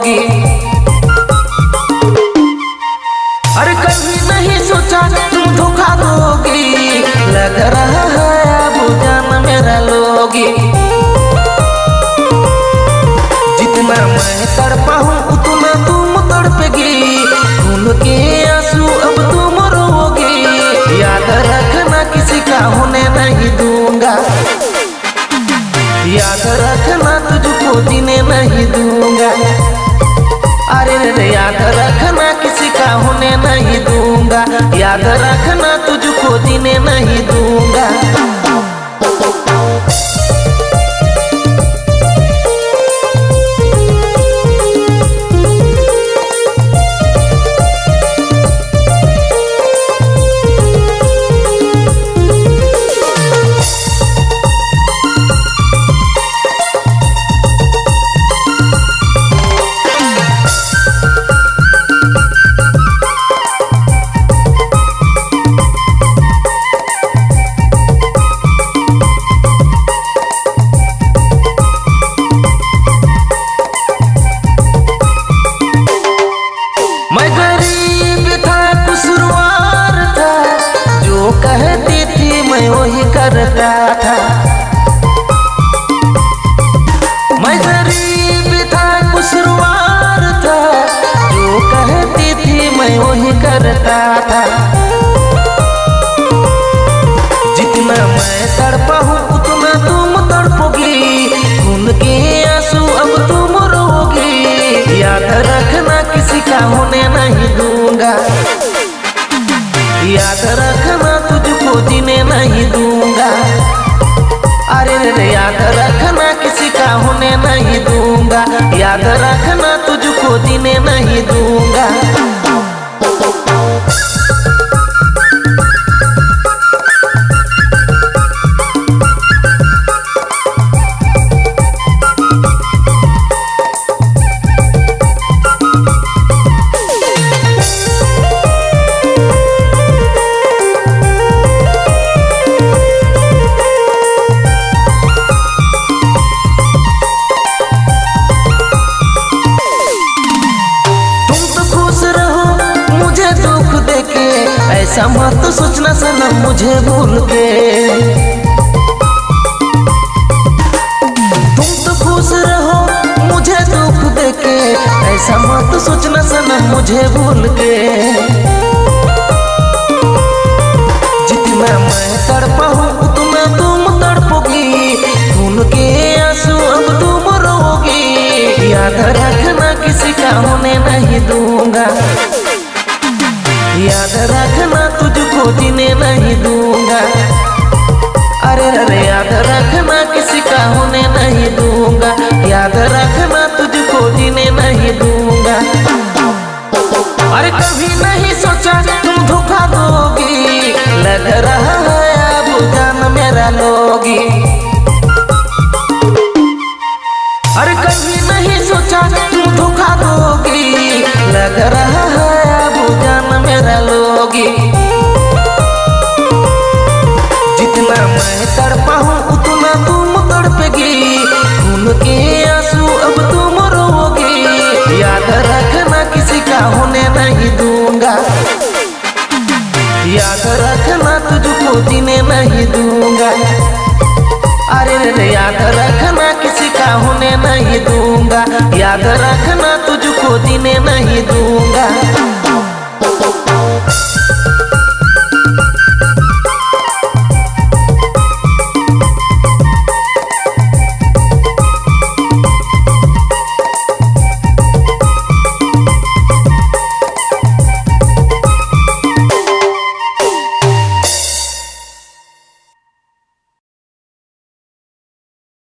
लोगी। अरे कभी नहीं सोचा तुम धोखा दोगी, लग रहा है अब जान मेरा लोगी। जितना मैं तड़पा हूँ उतना तुम तड़पेगी, खून के आंसू अब तुम रोगी। याद रखना किसी का होने नहीं दूंगा, याद रखना तुझको जीने नहीं दूंगा। अरे रे याद रखना किसी का होने नहीं दूंगा, याद रखना तुझको जीने नहीं दूंगा। कहती थी मैं वही करता था, मैं गरीब था कुशवार था, जो कहती थी मैं वही करता था। जितना मैं तड़पा हूँ उतना तुम तड़पोगी, खून के आंसू अब तुम रोगी। याद रखना किसी का होने नहीं दूंगा, याद रखना तुझको जीने नहीं दूंगा। अरे रे याद रखना किसी का होने नहीं दूंगा, याद रखना तुझको जीने नहीं दूंगा। ऐसा मत सोचना सनम मुझे भूल के, तुम तो खुश रहो मुझे दुख देके। ऐसा मत सोचना सनम मुझे भूल के, जितना मैं तड़पा हूँ उतना तुम तड़पोगी, खून के आंसू अब तुम रोगी। याद रखना किसी का होने नहीं दूंगा, याद रखना तुझको जीने नहीं दूंगा। अरे रे याद रखना किसी का होने नहीं दूंगा, याद रखना तुझको जीने नहीं दूंगा। अरे कभी नहीं सोचा तुम धोखा दोगी, लग रहा है अब जान मेरा लोगी। अरे कभी नहीं सोचा तुम धोखा दोगी, लग रहा है अब जान मेरा लोगी। जितना मैं तड़पा हूँ उतना तुम तड़पेगी, खून के आंसू अब तुम रोगी। याद रखना किसी का होने नहीं दूंगा, याद रखना तुझको जीने नहीं दूंगा। अरे रे याद रखना किसी का होने नहीं दूंगा, याद रखना तुझको जीने नहीं दूंगा।